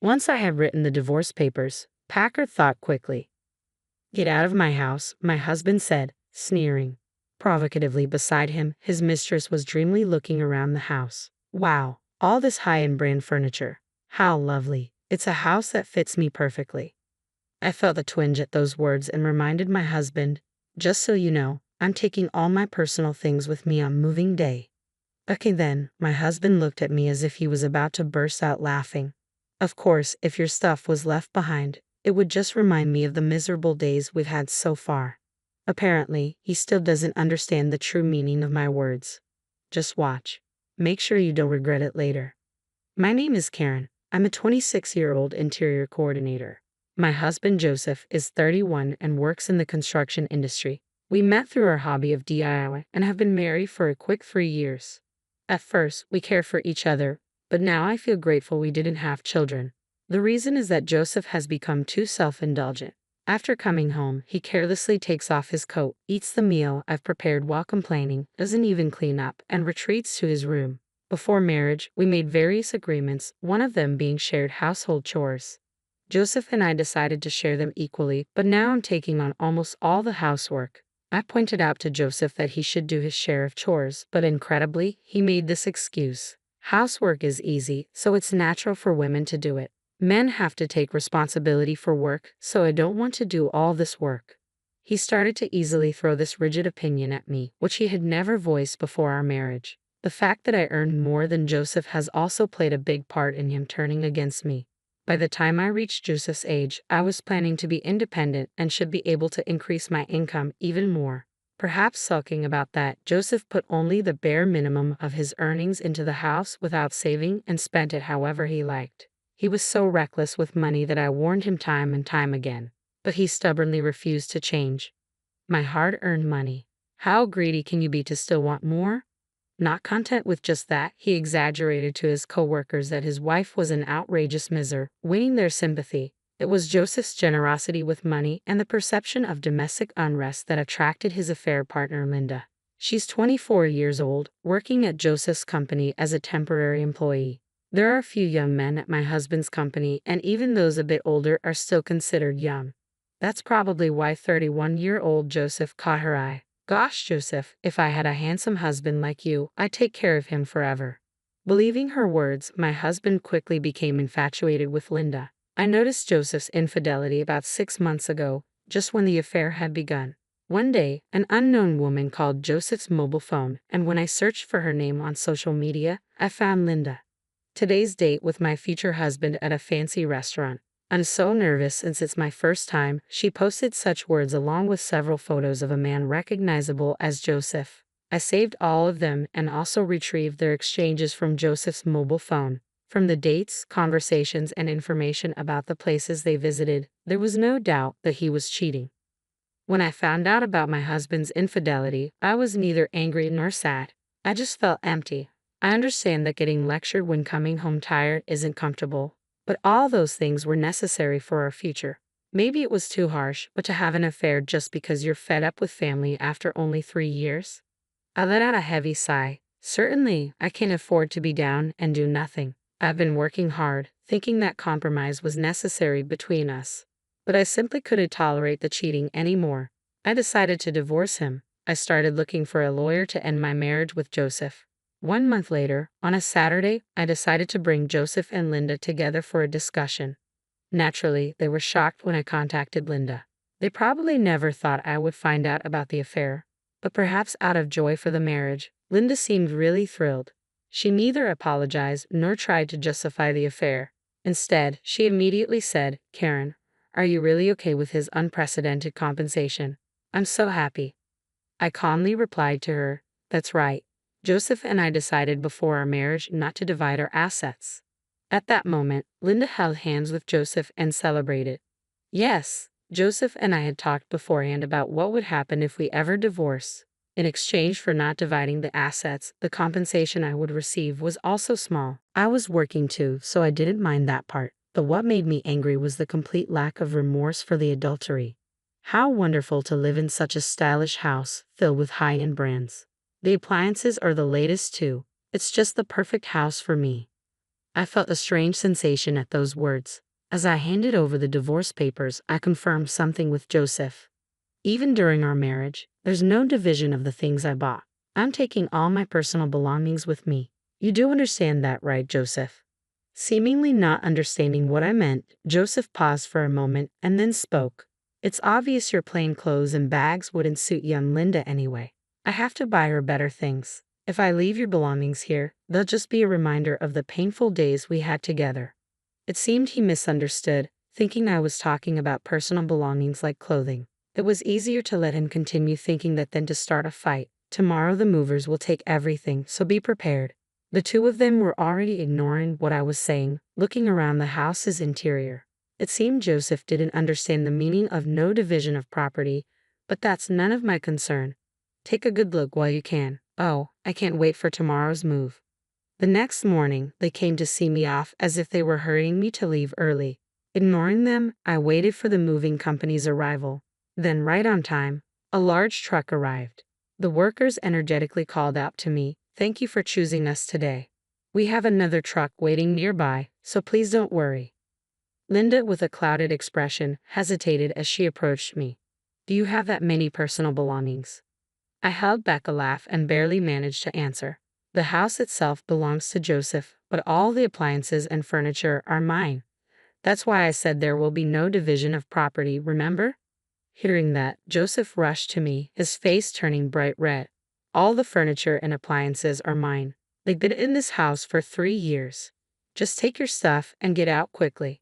Once I had written the divorce papers, Packard thought quickly. "Get out of my house," my husband said, sneering. Provocatively beside him, his mistress was dreamily looking around the house. "Wow, all this high-end brand furniture. How lovely. It's a house that fits me perfectly." I felt a twinge at those words and reminded my husband, "Just so you know, I'm taking all my personal things with me on moving day." Okay then, my husband looked at me as if he was about to burst out laughing. "Of course, if your stuff was left behind, it would just remind me of the miserable days we've had so far." Apparently, he still doesn't understand the true meaning of my words. Just watch. Make sure you don't regret it later. My name is Karen. I'm a 26-year-old interior coordinator. My husband Joseph is 31 and works in the construction industry. We met through our hobby of DIY and have been married for a quick 3 years. At first, we cared for each other, but now I feel grateful we didn't have children. The reason is that Joseph has become too self-indulgent. After coming home, he carelessly takes off his coat, eats the meal I've prepared while complaining, doesn't even clean up, and retreats to his room. Before marriage, we made various agreements, one of them being shared household chores. Joseph and I decided to share them equally, but now I'm taking on almost all the housework. I pointed out to Joseph that he should do his share of chores, but incredibly, he made this excuse. Housework is easy, so it's natural for women to do it. Men have to take responsibility for work, so I don't want to do all this work. He started to easily throw this rigid opinion at me, which he had never voiced before our marriage. The fact that I earned more than Joseph has also played a big part in him turning against me. By the time I reached Joseph's age, I was planning to be independent and should be able to increase my income even more. Perhaps sulking about that, Joseph put only the bare minimum of his earnings into the house without saving and spent it however he liked. He was so reckless with money that I warned him time and time again, but he stubbornly refused to change. My hard-earned money. How greedy can you be to still want more? Not content with just that, he exaggerated to his co-workers that his wife was an outrageous miser, winning their sympathy. It was Joseph's generosity with money and the perception of domestic unrest that attracted his affair partner Linda. She's 24 years old, working at Joseph's company as a temporary employee. There are a few young men at my husband's company, and even those a bit older are still considered young. That's probably why 31-year-old Joseph caught her eye. "Gosh, Joseph, if I had a handsome husband like you, I'd take care of him forever." Believing her words, my husband quickly became infatuated with Linda. I noticed Joseph's infidelity about 6 months ago, just when the affair had begun. One day, an unknown woman called Joseph's mobile phone, and when I searched for her name on social media, I found Linda. Today's date with my future husband at a fancy restaurant. I'm so nervous since it's my first time, she posted such words along with several photos of a man recognizable as Joseph. I saved all of them and also retrieved their exchanges from Joseph's mobile phone. From the dates, conversations, and information about the places they visited, there was no doubt that he was cheating. When I found out about my husband's infidelity, I was neither angry nor sad. I just felt empty. I understand that getting lectured when coming home tired isn't comfortable, but all those things were necessary for our future. Maybe it was too harsh, but to have an affair just because you're fed up with family after only 3 years? I let out a heavy sigh. Certainly, I can't afford to be down and do nothing. I've been working hard, thinking that compromise was necessary between us. But I simply couldn't tolerate the cheating anymore. I decided to divorce him. I started looking for a lawyer to end my marriage with Joseph. 1 month later, on a Saturday, I decided to bring Joseph and Linda together for a discussion. Naturally, they were shocked when I contacted Linda. They probably never thought I would find out about the affair, but perhaps out of joy for the marriage, Linda seemed really thrilled. She neither apologized nor tried to justify the affair. Instead, she immediately said, "Karen, are you really okay with his unprecedented compensation? I'm so happy." I calmly replied to her, "That's right. Joseph and I decided before our marriage not to divide our assets." At that moment, Linda held hands with Joseph and celebrated. Yes, Joseph and I had talked beforehand about what would happen if we ever divorced. In exchange for not dividing the assets, the compensation I would receive was also small. I was working too, so I didn't mind that part. But what made me angry was the complete lack of remorse for the adultery. How wonderful to live in such a stylish house filled with high-end brands. The appliances are the latest too. It's just the perfect house for me. I felt a strange sensation at those words. As I handed over the divorce papers, I confirmed something with Joseph. Even during our marriage, there's no division of the things I bought. I'm taking all my personal belongings with me. You do understand that, right, Joseph? Seemingly not understanding what I meant, Joseph paused for a moment and then spoke. It's obvious your plain clothes and bags wouldn't suit young Linda anyway. I have to buy her better things. If I leave your belongings here, they'll just be a reminder of the painful days we had together. It seemed he misunderstood, thinking I was talking about personal belongings like clothing. It was easier to let him continue thinking that than to start a fight. Tomorrow the movers will take everything, so be prepared. The two of them were already ignoring what I was saying, looking around the house's interior. It seemed Joseph didn't understand the meaning of no division of property, but that's none of my concern. Take a good look while you can. Oh, I can't wait for tomorrow's move. The next morning, they came to see me off as if they were hurrying me to leave early. Ignoring them, I waited for the moving company's arrival. Then, right on time, a large truck arrived. The workers energetically called out to me, "Thank you for choosing us today. We have another truck waiting nearby, so please don't worry." Linda, with a clouded expression, hesitated as she approached me. "Do you have that many personal belongings?" I held back a laugh and barely managed to answer. "The house itself belongs to Joseph, but all the appliances and furniture are mine. That's why I said there will be no division of property, remember?" Hearing that, Joseph rushed to me, his face turning bright red. "All the furniture and appliances are mine. They've been in this house for 3 years. Just take your stuff and get out quickly."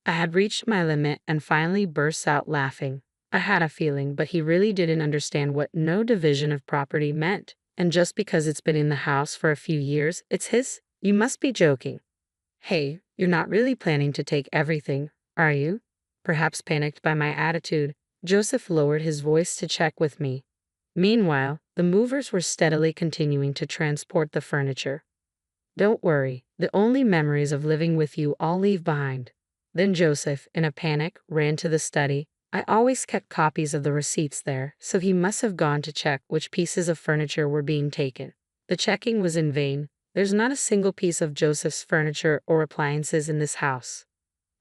I had reached my limit and finally burst out laughing. I had a feeling, but he really didn't understand what no division of property meant. And just because it's been in the house for a few years, it's his? You must be joking. "Hey, you're not really planning to take everything, are you?" Perhaps panicked by my attitude, Joseph lowered his voice to check with me. Meanwhile, the movers were steadily continuing to transport the furniture. "Don't worry, the only memories of living with you I'll leave behind." Then Joseph, in a panic, ran to the study. I always kept copies of the receipts there, so he must have gone to check which pieces of furniture were being taken. The checking was in vain. There's not a single piece of Joseph's furniture or appliances in this house.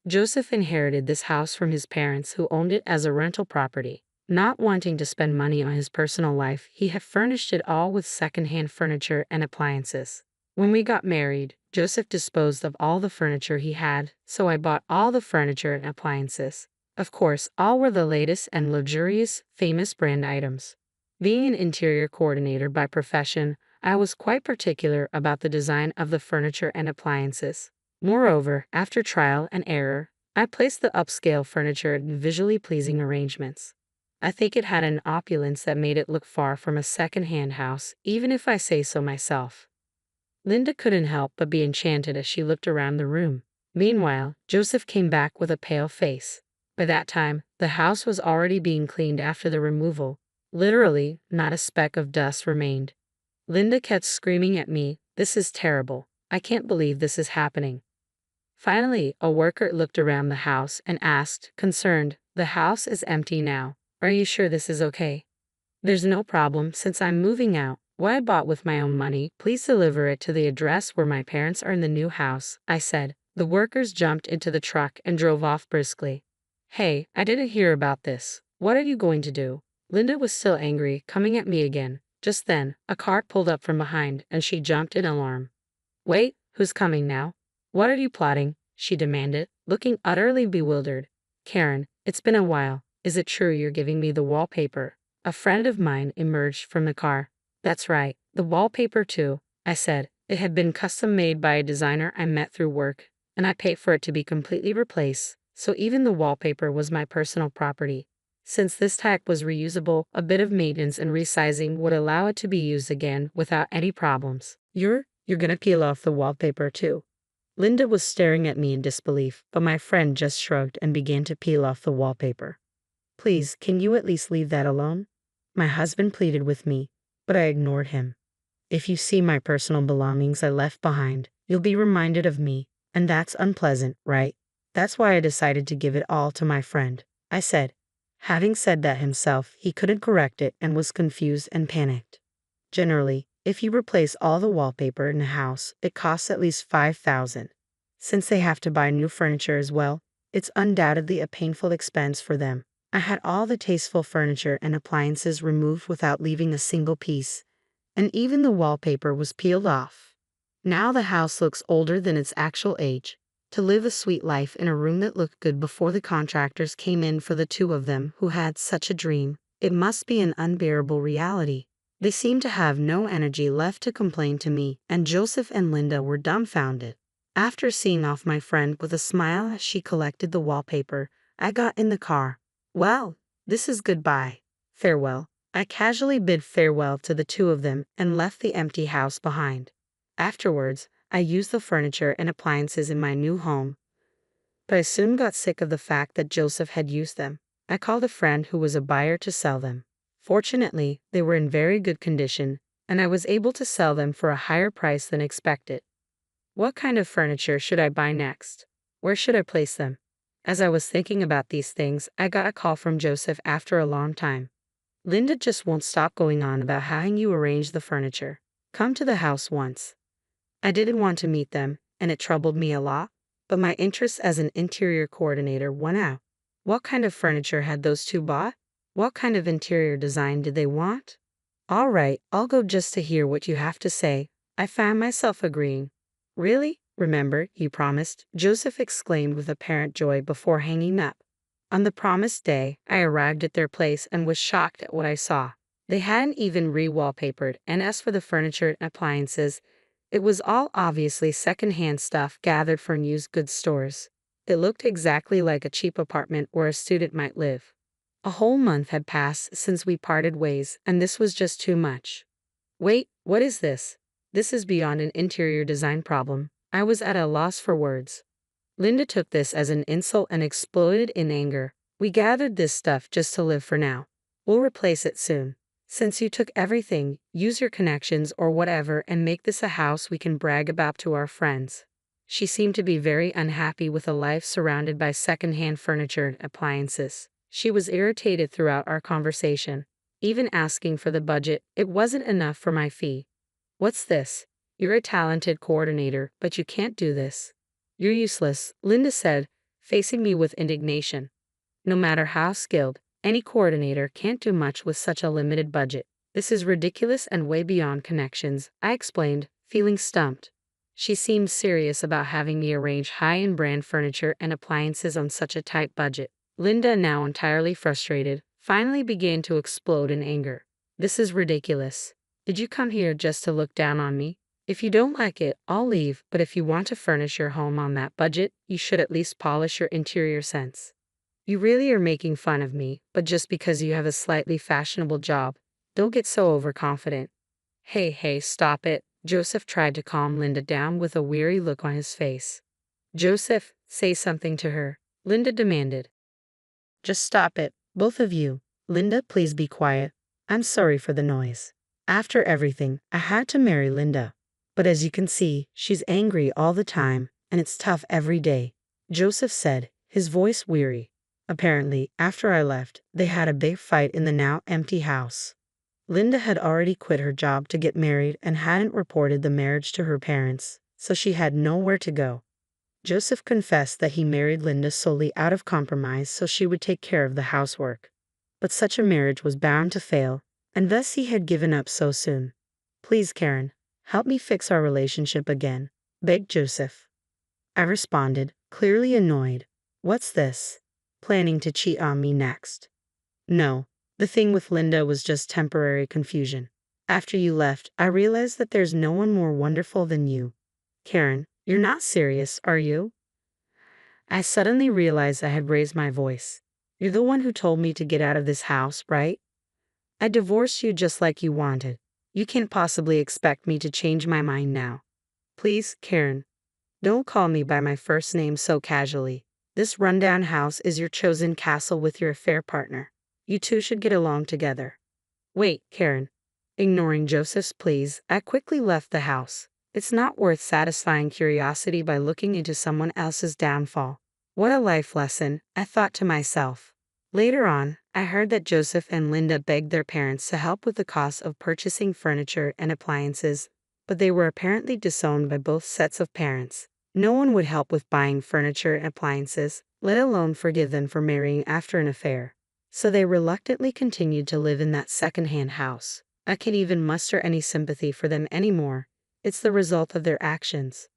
Joseph inherited this house from his parents, who owned it as a rental property. Not wanting to spend money on his personal life, he had furnished it all with second-hand furniture and appliances. When we got married, Joseph disposed of all the furniture he had, so I bought all the furniture and appliances. Of course, all were the latest and luxurious, famous brand items. Being an interior coordinator by profession, I was quite particular about the design of the furniture and appliances. Moreover, after trial and error, I placed the upscale furniture in visually pleasing arrangements. I think it had an opulence that made it look far from a second-hand house, even if I say so myself. Linda couldn't help but be enchanted as she looked around the room. Meanwhile, Joseph came back with a pale face. By that time, the house was already being cleaned after the removal. Literally, not a speck of dust remained. Linda kept screaming at me, "This is terrible. I can't believe this is happening." Finally, a worker looked around the house and asked, concerned, "The house is empty now. Are you sure this is okay?" "There's no problem since I'm moving out. What I bought with my own money, please deliver it to the address where my parents are in the new house," I said. The workers jumped into the truck and drove off briskly. "Hey, I didn't hear about this. What are you going to do?" Linda was still angry, coming at me again. Just then, a car pulled up from behind, and she jumped in alarm. "Wait, who's coming now? What are you plotting?" she demanded, looking utterly bewildered. "Karen, it's been a while. Is it true you're giving me the wallpaper?" A friend of mine emerged from the car. "That's right, the wallpaper too," I said. It had been custom made by a designer I met through work, and I paid for it to be completely replaced, so even the wallpaper was my personal property. Since this tack was reusable, a bit of maintenance and resizing would allow it to be used again without any problems. You're gonna peel off the wallpaper too?" Linda was staring at me in disbelief, but my friend just shrugged and began to peel off the wallpaper. "Please, can you at least leave that alone?" My husband pleaded with me, but I ignored him. "If you see my personal belongings I left behind, you'll be reminded of me, and that's unpleasant, right? That's why I decided to give it all to my friend," I said. Having said that himself, he couldn't correct it and was confused and panicked. Generally, if you replace all the wallpaper in a house, it costs at least $5,000. Since they have to buy new furniture as well, it's undoubtedly a painful expense for them. I had all the tasteful furniture and appliances removed without leaving a single piece, and even the wallpaper was peeled off. Now the house looks older than its actual age. To live a sweet life in a room that looked good before the contractors came in for the two of them who had such a dream, it must be an unbearable reality. They seemed to have no energy left to complain to me, and Joseph and Linda were dumbfounded. After seeing off my friend with a smile as she collected the wallpaper, I got in the car. Well, this is goodbye. Farewell. I casually bid farewell to the two of them and left the empty house behind. Afterwards, I used the furniture and appliances in my new home, but I soon got sick of the fact that Joseph had used them. I called a friend who was a buyer to sell them. Fortunately, they were in very good condition, and I was able to sell them for a higher price than expected. What kind of furniture should I buy next? Where should I place them? As I was thinking about these things, I got a call from Joseph after a long time. Linda just won't stop going on about how you arrange the furniture. Come to the house once. I didn't want to meet them, and it troubled me a lot, but my interest as an interior coordinator won out. What kind of furniture had those two bought? What kind of interior design did they want? All right, I'll go just to hear what you have to say. I found myself agreeing. Really? Remember, you promised, Joseph exclaimed with apparent joy before hanging up. On the promised day, I arrived at their place and was shocked at what I saw. They hadn't even re-wallpapered, and as for the furniture and appliances, it was all obviously second-hand stuff gathered from used goods stores. It looked exactly like a cheap apartment where a student might live. A whole month had passed since we parted ways, and this was just too much. Wait, what is this? This is beyond an interior design problem. I was at a loss for words. Linda took this as an insult and exploded in anger. We gathered this stuff just to live for now. We'll replace it soon. Since you took everything, use your connections or whatever and make this a house we can brag about to our friends. She seemed to be very unhappy with a life surrounded by second-hand furniture and appliances. She was irritated throughout our conversation. Even asking for the budget, it wasn't enough for my fee. What's this? You're a talented coordinator, but you can't do this. You're useless, Linda said, facing me with indignation. No matter how skilled, any coordinator can't do much with such a limited budget. This is ridiculous and way beyond connections, I explained, feeling stumped. She seemed serious about having me arrange high-end brand furniture and appliances on such a tight budget. Linda, now entirely frustrated, finally began to explode in anger. This is ridiculous. Did you come here just to look down on me? If you don't like it, I'll leave, but if you want to furnish your home on that budget, you should at least polish your interior sense. You really are making fun of me, but just because you have a slightly fashionable job, don't get so overconfident. Hey, stop it. Joseph tried to calm Linda down with a weary look on his face. Joseph, say something to her, Linda demanded. Just stop it, both of you. Linda, please be quiet. I'm sorry for the noise. After everything, I had to marry Linda. But as you can see, she's angry all the time, and it's tough every day, Joseph said, his voice weary. Apparently, after I left, they had a big fight in the now empty house. Linda had already quit her job to get married and hadn't reported the marriage to her parents, so she had nowhere to go. Joseph confessed that he married Linda solely out of compromise so she would take care of the housework. But such a marriage was bound to fail, and thus he had given up so soon. Please, Karen, help me fix our relationship again, begged Joseph. I responded, clearly annoyed. What's this? Planning to cheat on me next? No, the thing with Linda was just temporary confusion. After you left, I realized that there's no one more wonderful than you. Karen, you're not serious, are you? I suddenly realized I had raised my voice. You're the one who told me to get out of this house, right? I divorced you just like you wanted. You can't possibly expect me to change my mind now. Please, Karen, don't call me by my first name so casually. This rundown house is your chosen castle with your affair partner. You two should get along together. Wait, Karen. Ignoring Joseph's pleas, I quickly left the house. It's not worth satisfying curiosity by looking into someone else's downfall. What a life lesson, I thought to myself. Later on, I heard that Joseph and Linda begged their parents to help with the cost of purchasing furniture and appliances, but they were apparently disowned by both sets of parents. No one would help with buying furniture and appliances, let alone forgive them for marrying after an affair. So they reluctantly continued to live in that second-hand house. I can't even muster any sympathy for them anymore. It's the result of their actions.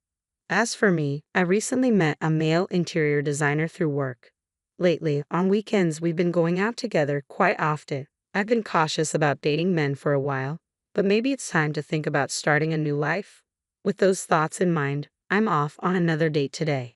As for me, I recently met a male interior designer through work. Lately, on weekends, we've been going out together quite often. I've been cautious about dating men for a while, but maybe it's time to think about starting a new life. With those thoughts in mind, I'm off on another date today.